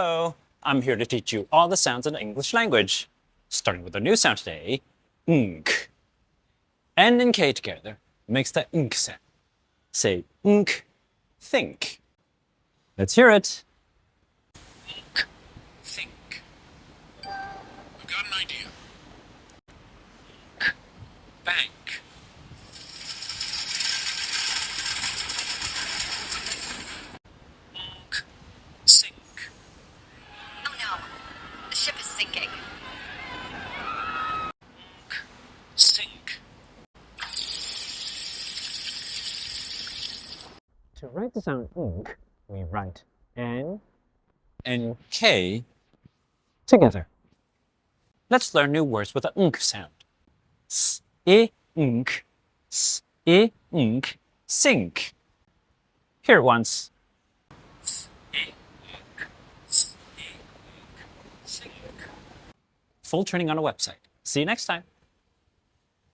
Hello! I'm here to teach you all the sounds in the English language, starting with a new sound today, nk. N and K together makes the nk sound. Say nk, think. Let's hear it. Nk, think. I've got an idea. Nk, bank. Nk, sink. Oh no, the ship is sinking. Nk, sink. To write the sound nk, we write N and K together. Let's learn new words with the nk sound. S, I, nk, s, I, nk, sink. Here once. Full training on a website. See you next time.